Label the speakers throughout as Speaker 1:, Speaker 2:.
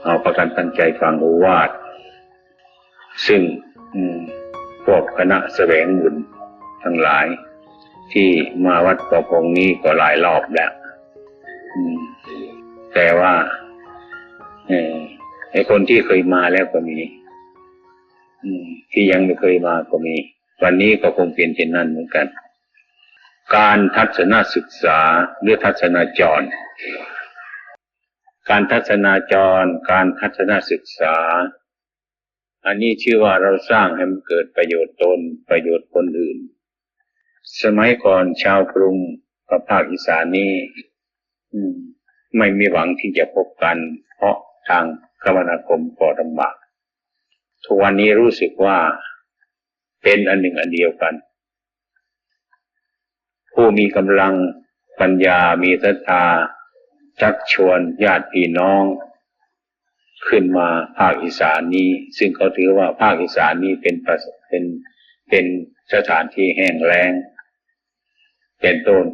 Speaker 1: เอาประกันตั้งใจฟังโอวาทซึ่งพวกคณะแสวงบุญทั้งหลายที่มาวัดประพงนี้ก็หลายรอบแล้วแต่ว่าไอ้คนที่เคยมาแล้วก็มีที่ยังไม่เคยมาก็มีวันนี้ก็คงเป็นเช่นนั้นเหมือนกันการทัศนศึกษาหรือทัศนาจรการทัศนาจรการทัศนศึกษาอันนี้ชื่อว่าเราสร้างให้มันเกิดประโยชน์ตนประโยชน์คนอื่นสมัยก่อนชาวกรุงกับภาคอีสานนี้ไม่มีหวังที่จะพบกันเพราะทางคมนาคมก็ลำบากทุกวันนี้รู้สึกว่าเป็นอันหนึ่งอันเดียวกันผู้มีกำลังปัญญามีศรัทธาชักชวนญาติพี่น้องขึ้นมาภาคอีสานนี้ซึ่งเขาถือว่าภาคอีสานนี้เป็นสถานที่แห้งแล้งเป็นต้น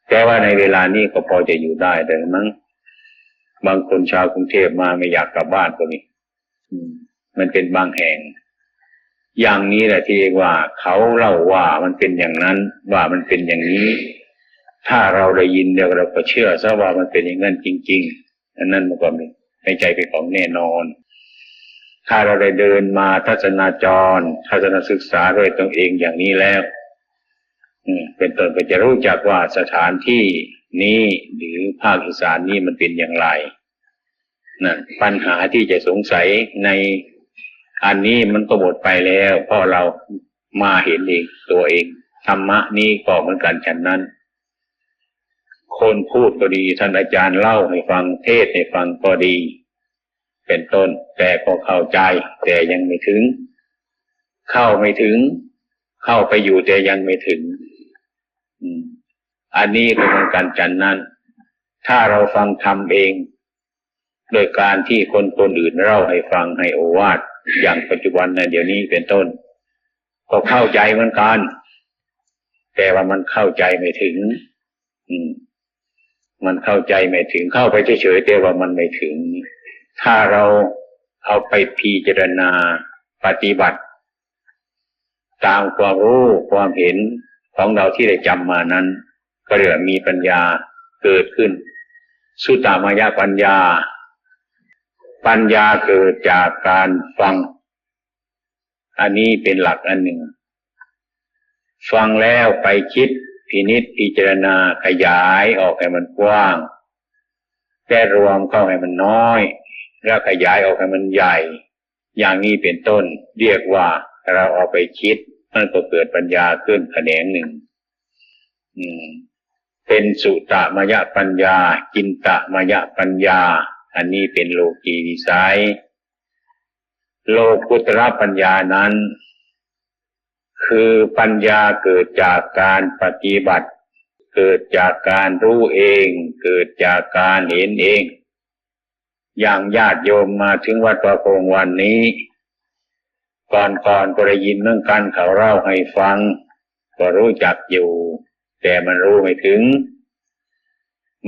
Speaker 1: แต่ว่าในเวลานี้ก็พอจะอยู่ได้แต่มั้งบางคนชาวกรุงเทพมาไม่อยากกลับบ้านก็มีมันเป็นบางแห่งอย่างนี้แหละที่เรียกว่าเขาเล่าว่ามันเป็นอย่างนั้นว่ามันเป็นอย่างนี้ถ้าเราได้ยินเดี๋ยวเราก็เชื่อซะว่ามันเป็นอย่างนั้นจริงๆอันนั้นมันก็ในใจเป็นของแน่นอนถ้าเราได้เดินมาทัศนาจรทัศนศึกษาด้วยตนเองอย่างนี้แล้วเป็นต้นก็จะรู้จักว่าสถานที่นี้หรือภาคอีสานนี้มันเป็นอย่างไรนั่นปัญหาที่จะสงสัยในอันนี้มันก็หมดไปแล้วเพราะเรามาเห็นเองตัวเองธรรมะนี้ก็เหมือนกันฉะนั้นคนพูดก็ดีท่านอาจารย์เล่าให้ฟังเทศให้ฟังก็ดีเป็นต้นแต่ก็เข้าใจแต่ยังไม่ถึงเข้าไม่ถึงเข้าไปอยู่แต่ยังไม่ถึงอันนี้ก็เหมือนกันฉะนั้นถ้าเราฟังธรรมเองโดยการที่คนอื่นเล่าให้ฟังให้โอวาทอย่างปัจจุบันในเดี๋ยวนี้เป็นต้นก็เข้าใจเหมือนกันแต่ว่ามันเข้าใจไม่ถึงมันเข้าใจไม่ถึงเข้าไปเฉยๆแต่ว่ามันไม่ถึงถ้าเราเอาไปพิจารณาปฏิบัติตามความรู้ความเห็นของเราที่ได้จำมานั้นก็เรียกมีปัญญาเกิดขึ้นสุตตมยปัญญาปัญญาเกิดจากการฟังอันนี้เป็นหลักอันหนึ่งฟังแล้วไปคิดพินิจพิจารณาขยายออกให้มันกว้างแก้รวมเข้าให้มันน้อยแล้วขยายออกให้มันใหญ่อย่างนี้เป็นต้นเรียกว่าเราเอาไปคิดมันก็เกิดปัญญาขึ้นแขนงหนึ่งเป็นสุตตมยปัญญาจินตมยปัญญาอันนี้เป็นโลกีวิสัยโลกุตระปัญญานั้นคือปัญญาเกิดจากการปฏิบัติเกิดจากการรู้เองเกิดจากการเห็นเองอย่างญาติโยมมาถึงวัดประพงวันนี้ก่อนก็ได้ยินเรื่องการเขาเล่าให้ฟังก็รู้จักอยู่แต่มันรู้ไม่ถึง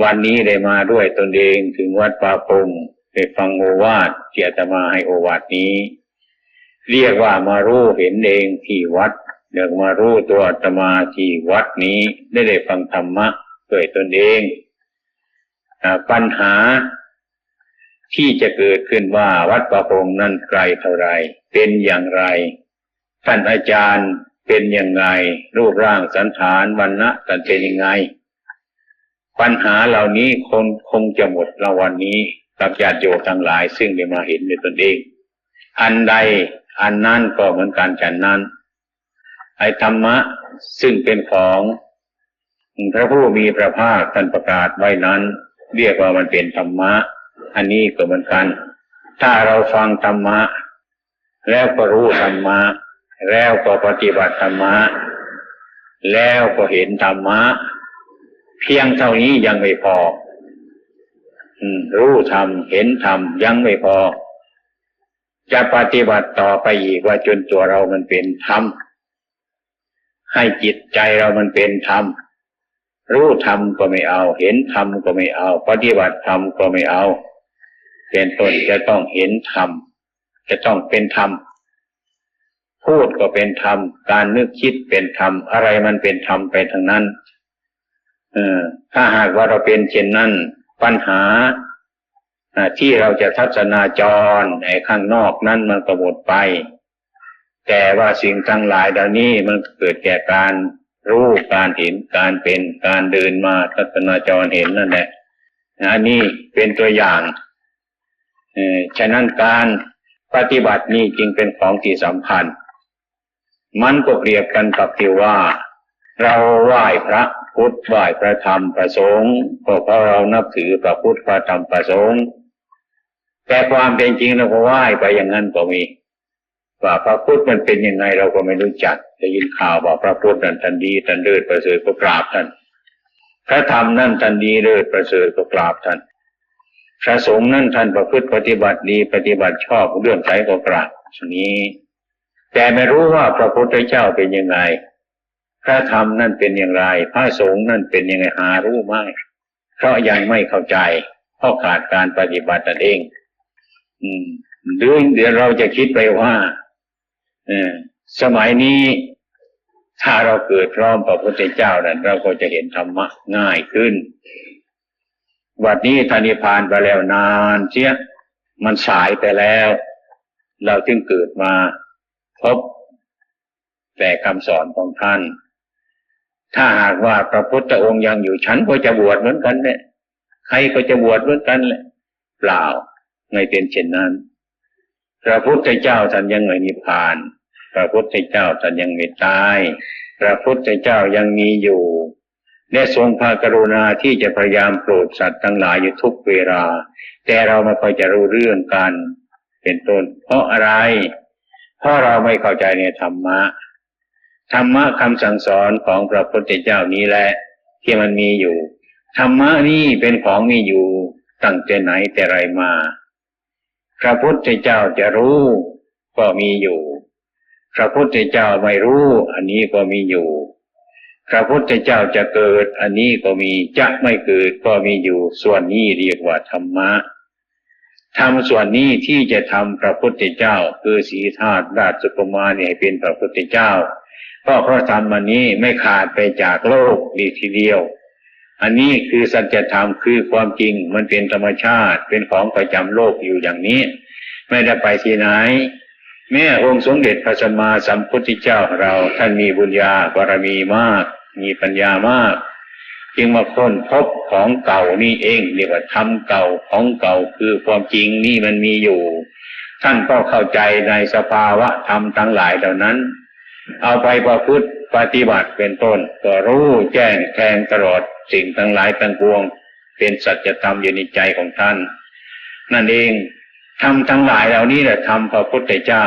Speaker 1: วันนี้ได้มาด้วยตนเองถึงวัดประพงได้ฟังโอวาทที่อาตมาให้โอวาทนี้เรียกว่ามารู้เห็นเองที่วัดเรียกมารู้ตัวอาตมาที่วัดนี้ได้ฟังธรรมะด้วยตนเองปัญหาที่จะเกิดขึ้นว่าวัดประพงนั้นไกลเท่าไรเป็นอย่างไรท่านอาจารย์เป็นยังไงรูปร่างสันฐานวรรณะท่านเป็นยังไงปัญหาเหล่านี้คงจะหมดละวันนี้กับญาติโยมทั้งหลายซึ่งได้มาเห็นด้วยตนเองอันใดอันนั้นก็เหมือนกันฉันนั้นไอ้ธรรมะซึ่งเป็นของพระผู้มีพระภาคท่านประกาศไว้นั้นเรียกว่ามันเป็นธรรมะอันนี้ก็เหมือนกันถ้าเราฟังธรรมะแล้วก็รู้ธรรมะแล้วก็ปฏิบัติธรรมะแล้วก็เห็นธรรมะเพียงเท่านี้ยังไม่พอรู้ธรรมเห็นธรรมยังไม่พอจะปฏิบัติต่อไปอีกว่าจนตัวเรามันเป็นธรรมให้จิตใจเรามันเป็นธรรมรู้ธรรมก็ไม่เอาเห็นธรรมก็ไม่เอาปฏิบัติธรรมก็ไม่เอา เป็นต้นจะต้องเห็นธรรมจะต้องเป็นธรรมพูดก็เป็นธรรมการนึกคิดเป็นธรรมอะไรมันเป็นธรรมไปทั้งนั้นถ้าหากว่าเราเป็นเช่นนั้นปัญหาที่เราจะทัศนาจรในข้างนอกนั้นมันก็หมดไปแต่ว่าสิ่งทั้งหลายเหล่านี้มันเกิดแก่การรู้การเห็นการเป็นการเดินมาทัศนาจรเห็นนั่นแหละอันนี้เป็นตัวอย่างฉะนั้นการปฏิบัตินี้จึงเป็นของที่สำคัญมันก็เปรียบกันกับที่ว่าเราไหว้พระพุทธไหว้พระธรรมพระสงฆ์ก็เพราะเรานับถือพระพุทธพระธรรมพระสงฆ์แต่ความเป็นจริงเราก็ไหว้ไปอย่างนั้นก็มีว่าพระพุทธมันเป็นยังไงเราก็ไม่รู้จักได้ยินข่าวว่าพระพุทธนั้นท่านดีท่านเลิศประเสริฐก็กราบท่านพระธรรมนั้นท่านดีเลิศประเสริฐก็กราบท่านพระสงฆ์นั้นท่านประพฤติปฏิบัติดีปฏิบัติชอบเรื่องใสก็กราบนี้แต่ไม่รู้ว่าพระพุทธเจ้าเป็นยังไงพระธรรมนั่นเป็นอย่างไรพระสงฆ์นั่นเป็นยังไงหารู้ไม่เพราะยังไม่เข้าใจเพราะขาดการปฏิบัตินั่นเองเดี๋ยวเราจะคิดไปว่าสมัยนี้ถ้าเราเกิดพร้อมพระพุทธเจ้านั้นเราก็จะเห็นธรรมะง่ายขึ้นวันนี้ท่านนิพพานไปแล้วนานเสียมันสายไปแล้วเราจึงเกิดมาพบแต่คำสอนของท่านถ้าหากว่าพระพุทธองค์ยังอยู่ฉันก็จะบวชเหมือนกันเนี่ยใครก็จะบวชเหมือนกันแหละเปล่าไม่เป็นเช่นนั้นพระพุทธเจ้าท่านยังไม่นิพพานพระพุทธเจ้าท่านยังไม่ตายพระพุทธเจ้ายังมีอยู่และทรงพระกรุณาที่จะพยายามโปรดสัตว์ทั้งหลายอยู่ทุกเวลาแต่เราไม่ค่อยจะรู้เรื่องกันเป็นต้นเพราะอะไรเพราะเราไม่เข้าใจในธรรมะคำสั่งสอนของพระพุทธเจ้านี้แหละที่มันมีอยู่ธรรมะนี่เป็นของมีอยู่ตั้งแต่ไหนแต่ไรมาพระพุทธเจ้าจะรู้ก็มีอยู่พระพุทธเจ้าไม่รู้อันนี้ก็มีอยู่พระพุทธเจ้าจะเกิดอันนี้ก็มีจะไม่เกิดก็มีอยู่ส่วนนี้เรียกว่าธรรมะทำส่วนนี้ที่จะทำพระพุทธเจ้าคือสีธาตุราชกุมารให้เป็นพระพุทธเจ้าก็เพราะธรรมอันนี้ไม่ขาดไปจากโลกดีทีเดียวอันนี้คือสัจธรรมคือความจริงมันเป็นธรรมชาติเป็นของประจำโลกอยู่อย่างนี้ไม่ได้ไปที่ไหนแม้องค์สมเด็จพระสัมมาสัมพุทธเจ้าเราท่านมีบุญญาบารมีมากมีปัญญามากจึงมาค้นพบของเก่านี่เองเรียกว่าธรรมเก่าของเก่าคือความจริงนี่มันมีอยู่ท่านก็เข้าใจในสภาวะธรรมทั้งหลายเหล่านั้นเอาไปประพฤติปฏิบัติเป็นต้นก็รู้แจ้งแทงตลอดสิ่งทั้งหลายทั้งปวงเป็นสัจธรรมอยู่ในใจของท่านนั่นเองธรรมทั้งหลายเหล่านี้แหละธรรมพระพุทธเจ้า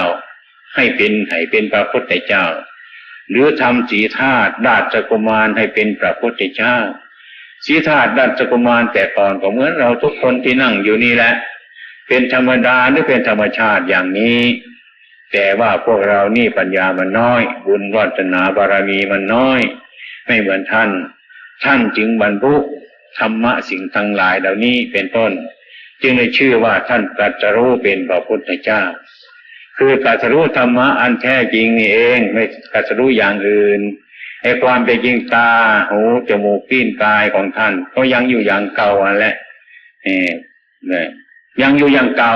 Speaker 1: ให้เป็นพระพุทธเจ้าหรือทำสีธาตุราชกุมารให้เป็นพระพุทธเจ้าสีธาตุราชกุมารแต่ก่อนก็เหมือนเราทุกคนที่นั่งอยู่นี่แหละเป็นธรรมดาหรือเป็นธรรมชาติอย่างนี้แต่ว่าพวกเรานี่ปัญญามันน้อยบุญวาสนาบารมีมันน้อยไม่เหมือนท่านจึงบรรลุธรรมะสิ่งทั้งหลายเหล่านี้เป็นต้นจึงได้ชื่อว่าท่านตรัสรู้เป็นพระพุทธเจ้าคือตรัสรู้ธรรมะอันแท้จริงนี่เองไม่ตรัสรู้อย่างอื่นไอ้ความเป็นจริงตาหูจมูกลิ้นกายของท่านก็ยังอยู่อย่างเก่าอันแหละยังอยู่อย่างเก่า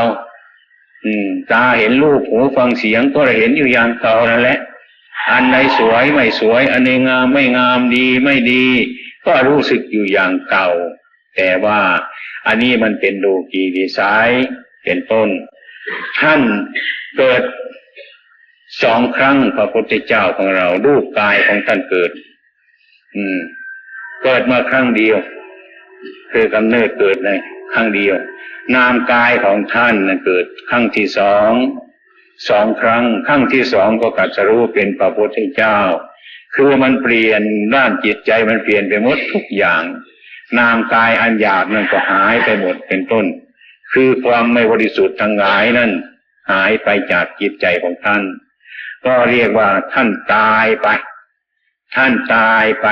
Speaker 1: ตาเห็นรูปหูฟังเสียงก็เห็นอยู่อย่างเก่านั่นแหละอันใดสวยไม่สวยอันใดงามไม่งามดีไม่ดีก็รู้สึกอยู่อย่างเก่าแต่ว่าอันนี้มันเป็นโลกีวิสัยเป็นต้นท่านเกิด2 ครั้งพระพุทธเจ้าของเรารูปกายของท่านเกิดมาครั้งเดียวคือกำเนิดเกิดในครั้งเดียวนามกายของท่านนั้นเกิดครั้งที่สองครั้งครั้งที่2ก็ตรัสรู้เป็นพระพุทธเจ้าคือมันเปลี่ยนด้านจิตใจมันเปลี่ยนไปหมดทุกอย่างนามกายอันหยาบนั้นก็หายไปหมดเป็นต้นคือความไม่บริสุทธิ์ทั้งหลายนั้นหายไปจากจิตใจของท่านก็เรียกว่าท่านตายไป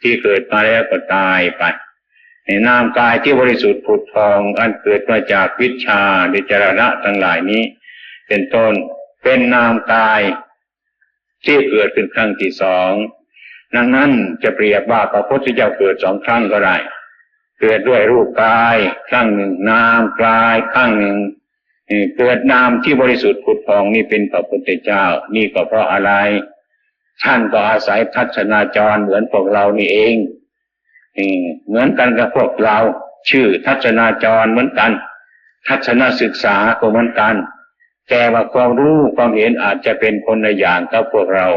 Speaker 1: ที่เกิดมาแล้วก็ตายไป นามกายที่บริสุทธิ์ผุดพองอันเกิดมาจากวิชชาวิจารณะทั้งหลายนี้เป็นต้นเป็นนามกายที่เกิดเป็นครั้งที่สองดังนั้นจะเปรียบว่าพระพุทธเจ้าเกิดสองครั้งก็ได้เกิดด้วยรูปกายครั้งหนึ่งนามกายครั้งหนึ่งเกิดนามที่บริสุทธิ์ผุดพองนี่เป็นพระพุทธเจ้านี่ก็เพราะอะไรท่านก็อาศัยทัศนาจรเหมือนพวกเรานี่เองเหมือนกันกับพวกเราชื่อทัศนาจรเหมือนกันทัศนศึกษาก็เหมือนกันแต่ว่าความรู้ความเห็นอาจจะเป็นคนละอย่างกับพวกเรา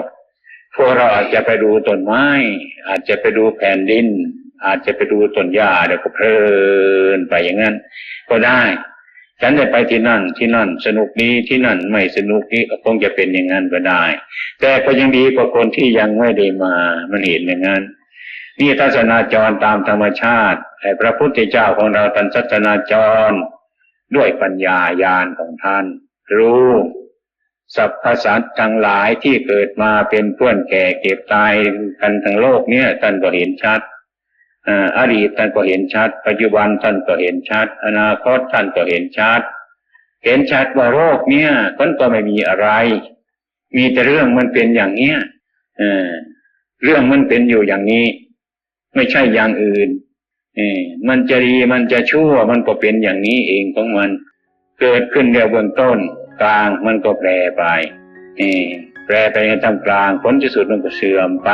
Speaker 1: อาจจะไปดูต้นไม้อาจจะไปดูแผ่นดินอาจจะไปดูต้นหญ้าเดี๋ยวก็เพลินไปอย่างนั้นก็ได้ฉันได้ไปที่นั่นสนุกนี้ที่นั่นไม่สนุกนี้ก็คงจะเป็นอย่างนั้นก็ได้แต่ก็ยังดีกว่าคนที่ยังไม่ได้มามันเห็นอย่างนั้นนี่ทัศนาจรตามธรรมชาติพระพุทธเจ้าของเราท่านทัศนาจรด้วยปัญญาญาณของท่านรู้สรรพสัตว์ทั้งหลายที่เกิดมาเป็นเพื่อนแก่เก็บตายกันทั้งโลกเนี่ยท่านก็เห็นชัดอดีตท่านก็เห็นชัดปัจจุบันท่านก็เห็นชัดอนาคตท่านก็เห็นชัดว่าโลกเนี่ยมันก็ไม่มีอะไรมีแต่เรื่องมันเป็นอย่างเนี้ยเรื่องมันเป็นอยู่อย่างนี้ไม่ใช่อย่างอื่นมันจะดีมันจะชั่วมันก็เป็นอย่างนี้เองของมันเกิดขึ้นเดียวเบื้องต้นกลางมันก็แปรไปในท่ามกลางผลที่สุดมันก็เสื่อมไป